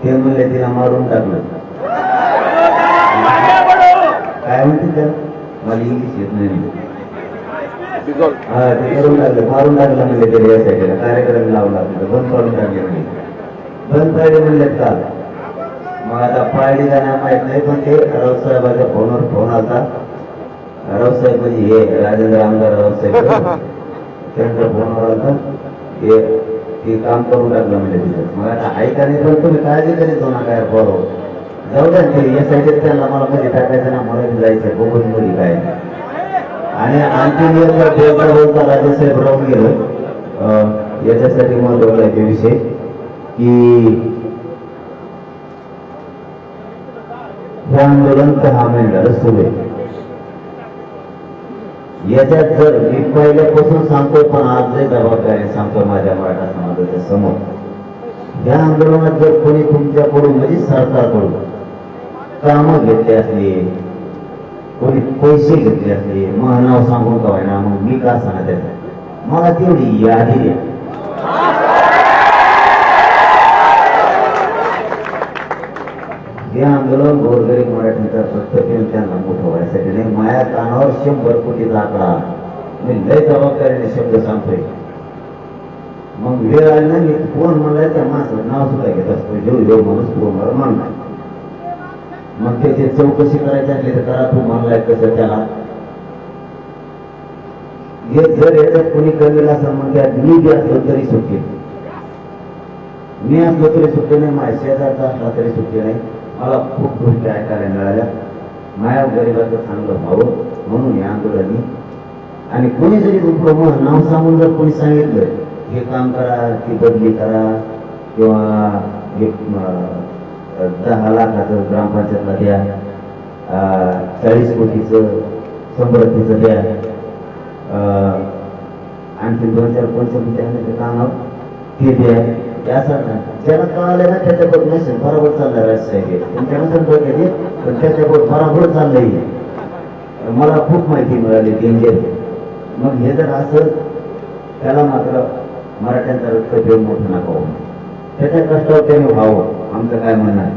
ते म्हणले तिला मारून टाकलं. काय म्हणते त्याला, मला इंग्लिश येत नाही. हा ते करून टाकलं, मारून टाकलं म्हणजे ते या साईडला कार्यक्रम लावला बंद करून टाकले म्हणजे बंद पाडले म्हणले का. मग आता पाळली का नाही माहित नाही, पण ते रावसाहेबाच्या फोनवर फोन आला. रावसाहेब म्हणजे हे राजेंद्र आमदार रावसाहेब त्यांच्या फोनवर आला ते काम करून टाकलं म्हणजे तिथं. मग आता ऐका नाही, पण तुम्ही काळजी करीत जाऊ नका यार बरोबर. जाऊ द्या ते या साईडला त्यांना मला मध्ये टाकायचं ना, मला जायचं गोगोली मध्ये काय. आणि आणखी बोलता बोलता राजेसाहेब राहून गेलं. याच्यासाठी महत्वाचा आहे विषय की हे आंदोलन 6 महिन्याला सुरू आहे. याच्यात जर मी पहिल्यापासून सांगतो, पण आज जे जबाबदारी सांगतो माझ्या मराठा समाजाच्या समोर, या आंदोलनात जर कोणी तुमच्याकडून म्हणजे सरकारकडून कामं घेतली असली, कोणी पैसे घेतले असले, मग नाव सांगून का ना, मग मी का सांगत त्याचं मला तेवढी यादी द्या. हे आंदोलन गोरगरीब मराठीचा फक्त त्यांना मोठं व्हायसाठी नाही. माया कानावर 100 कोटीचा आकडा मी लय जबाबदारीने शब्द सांगतोय. मग वेळ आली ना, मी कोण म्हणलाय त्या माणसाचं नाव सुद्धा घेत असतो. जो माणूस फोनवर म्हणला, मग त्याची चौकशी करायची असली तर करा. तू म्हणलाय कसं त्याला हे जर याच्यात कोणी कमी असेल मग त्या मी बी असलो तरी सुट्टी, मी असलो तरी सुट्टी नाही, माझ्या शेजारचा असला तरी सुट्टी नाही. मला खूप गोष्टी ऐकायला मिळाल्या. माया गरिबाचं चांगलं व्हावं म्हणून या आंदोलनाने. आणि कोणी जरी तुमचं नाव सांगून जर कोणी सांगितलं हे काम करा, ती बदली करा, किंवा हे 10 लाखाचं ग्रामपंचायतला द्या, 40 कोटीचं समृद्धीचं द्या, आणखी 2-4 पंचकोटी काम ते द्या. ज्याला कळालं ना त्याच्याबरोबर नसेल बरोबर चाललाय राजसाहेब, तुमच्याकडे डोक्यात पण त्याच्याबरोबर बरोबर चाललंय. मला खूप माहिती मिळाली डेंजर. मग हे जर असं, त्याला मात्र मराठ्यांचा रक्त देऊन मोठं नका होऊ, त्याच्या कष्टावर त्याने व्हावं आमचं काय म्हणणं आहे.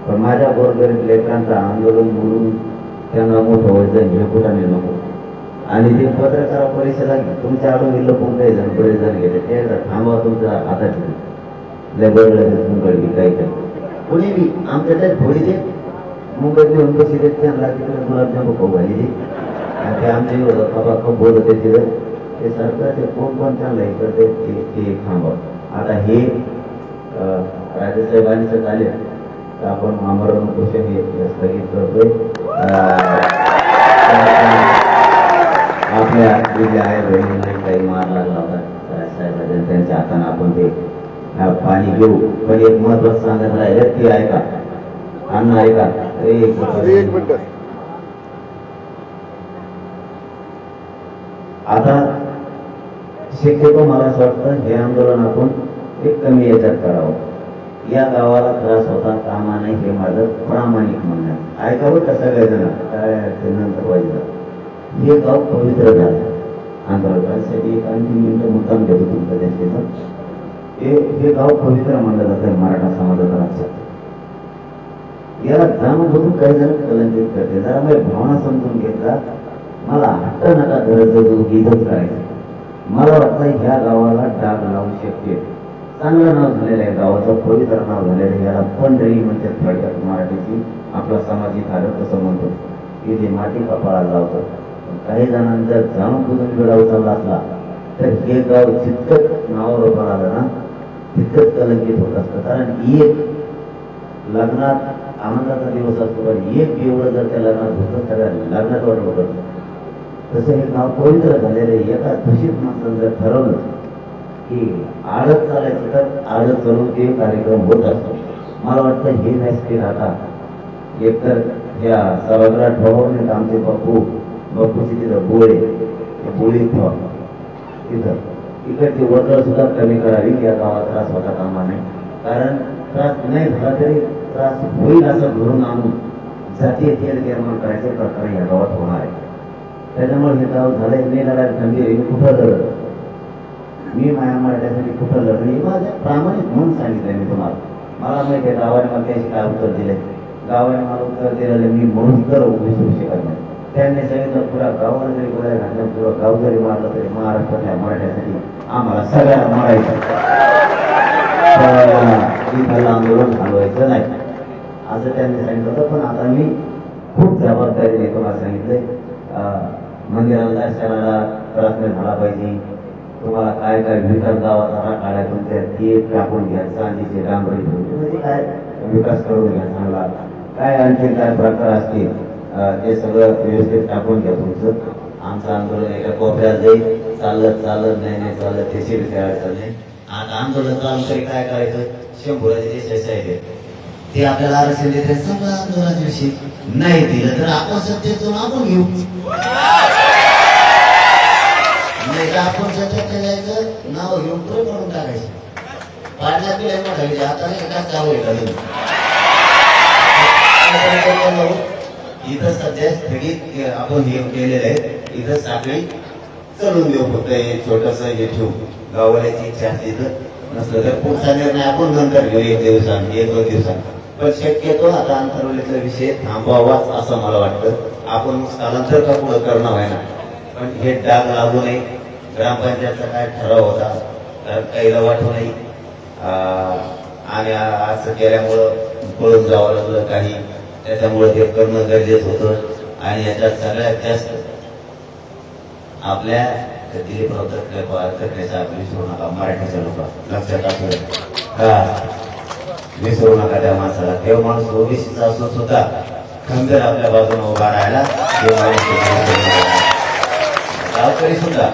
पण माझ्या गोरगरीब लेकरांचं आंदोलन बोलून त्यांना मोठं व्हायचं हे कुठाने नको. आणि ते पत्रकार परिषदा तुमच्या आडून गेलं कोण काही जण बरेच जण गेले, ते थांबवा तुमच्या हातात लय बरं मुंबई काही काही कोणी बी आमच्या त्यात थोडी दे मुंबईत येऊन बसी देत त्यांना तिकडे गुलाबजाम खाऊ घाली ते आमचे बाबा खूप बोलत आहे तिथं ते सरकारचे कोण त्यांना हे करते ते थांबवा. आता हे राजेसाहेबांचं झाले तर आपण आमरण उपोषण हे स्थगित करतोय. आपल्या जे आहे बहिणींना काही मार लागला होता राजसाहेबांच्या, त्यांच्या हाताने आपण ते पाणी घेऊ. पण एक महत्वाचं सांगत राहिलं ती ऐका, अण्णा ऐका. एक मिनिट. आता शक्यतो मला असं वाटतं हे आंदोलन आपण एक कमी याच्यात करावं. या गावाला त्रास होता कामा नाही हे माझं प्रामाणिक म्हणणं आहे. ऐकावं का सगळेजण, काय नंतर व्हायचं. हे गाव पवित्र झालं आंदोलनासाठी. एक आणखी मिनिटं मुद्दाम घेतो तुमचं त्यांचं. हे गाव पवित्र मानलं जातं मराठा समाजाच्या लक्षात. याला जाणून बघून काही जण कलंकित करते. जरा माझी भावना समजून घेतला. मला हट्ट नका धरत जो गीतच करायचं. मला वाटतं ह्या गावाला डाग लावू शकते. चांगलं नाव झालेलं आहे गावाचं, पवित्र नाव झालेलं आहे. याला पंढरी म्हणजे थोडक्यात मराठीची आपला सामाजिक आरोग्य तसं म्हणतो की जे माती कपाळाला लावतं. काही जणांना जर जाणून बुजून वेळा उचलला असला तर हे गाव जितकं नावावर उभं आलं ना तितकंच कलंकित होत असतं. कारण एक लग्नात आनंदाचा दिवस असतो, पण एक एवढं जर त्या लग्नात होतं सगळ्या लग्नात वाटत होतं. तसं हे गाव पवित्र झालेलं आहे. एका दूषित माणसानं जर ठरवलं की आळत चालायचं तर आळत चालून ते कार्यक्रम होत असतो. मला वाटतं हे मॅसेज आता एकतर ह्या सभागृहात ठेवून आमचे बापूची तिथं बोळी ठेवा तिथं इकडची वर्दळ सुद्धा कमी करावी. या गावात त्रास होता कामा नाही. कारण त्रास नाही झाला तरी त्रास होईल असं घडून आणून जातीय तेल निर्माण करायचे प्रकार या गावात होणार आहे. त्याच्यामुळे हे गाव झालंय मी लढायला खंबीर. कुठं लढत मी माया मराठ्यासाठी कुठं लढली माझ्या प्रामाणिक म्हणून सांगितलंय मी तुम्हाला. मला माहिती आहे गावाने मला त्याची काय उत्तर दिले. गावाने मला उत्तर दिलेलं मी म्हणून तर विसरू शकत नाही. त्यांनी सांगितलं पुरा गावाला जरी बोलायला घातलं, पुरा गाव जरी मारलं तरी महाराष्ट्रातल्या मराठ्यासाठी आम्हाला सगळ्यांना मारायचं, इथलं आंदोलन घालवायचं नाही असं त्यांनी सांगितलं होतं. पण आता मी खूप जबाबदारीने तुम्हाला सांगितलंय, मंदिराला दर्शनाला त्रास नाही झाला पाहिजे. तुम्हाला काय काय विकास गावाचा काढाय तुमच्या ते टाकून घ्या, चांदीचे डांबरी म्हणजे काय विकास करून घ्या चांगला, काय आणखी काय प्रकार असतील ते सगळं व्यवस्थित टाकून घ्या तुमचं. आमचं आंदोलन एका कोपऱ्यात जाईल, चालत नाही चालत त्याची अडचण नाही. आता आंदोलन चालू तरी काय करायचं, 100 देश आहे ते आपल्याला आरक्षण देते, सगळं आंदोलनाच्या विषयी नाही दिलं तर आपण सत्तेतून आपण घेऊ, नाही तर आपण सत्तेत जायचं नाव घेऊन पुढे म्हणून टाकायचं. पाडला तुला मोठा आता नाही का चालू आहे इथं सध्या स्थगित आपण हे केलेलं आहे. इथं साखळी चढून देऊ, फक्त हे छोटस हे ठेवू. गावाची इच्छा असते तर नसलं तर पुढचा निर्णय आपण नंतर घेऊ, 1-2 दिवसांनी. पण शक्यतो आता अंतर्वलीतला विषय थांबवावाच असं मला वाटतं. आपण स्थलांतर का पुढं करणं व्हायना, पण हे डाग लागू नये. ग्रामपंचायतचा काय ठराव होता तर काहीला वाटू नाही, आणि असं केल्यामुळं पळून जावं लागलं काही, त्याच्यामुळे ते करणं गरजेचं होतं. आणि याच्यात सगळ्यात जास्त आपल्या दिलीपराव तटकरेचा विसरू नका, मराठीच्या लोक लक्षात असू का, विसरू नका त्या माणसाला. तेव्हा माणूस ओबीसीचा असून सुद्धा खंबीर आपल्या बाजूने उभा राहायला, गावकरी सुद्धा